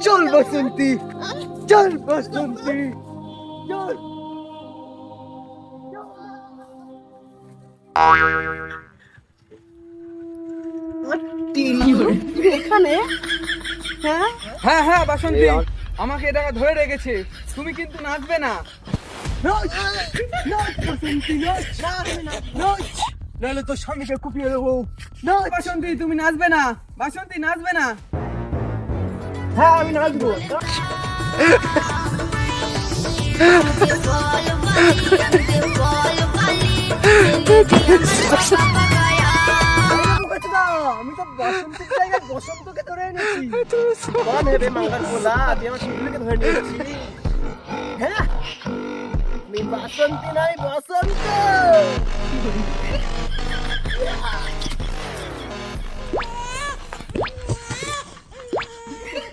চল বাসন্তী, চল বাসন্তী, চল। এখানে হ্যাঁ হ্যাঁ বাসন্তী, আমাকে এটা ধরে রেখেছে, তুমি কিন্তু নাচবে না। নাচ, নাচ বাসন্তী, নাচ, নাচ, নাহলে তোর স্বামীকে কুপিয়ে দেবো। নাচ বাসন্তী, তুমি নাচবে না, বাসন্তী নাচবে না। হ্যাঁ আমি নাচবো। আমি তো বসন্তের জায়গায় বসন্তকে ধরে এনেছি। কম হেবে মাঙ্গার পোলা, তুই আমার শিবলিকে ধরে নিয়েছি। হ্যাঁ আমি বাসন্তী নয়, বসন্ত।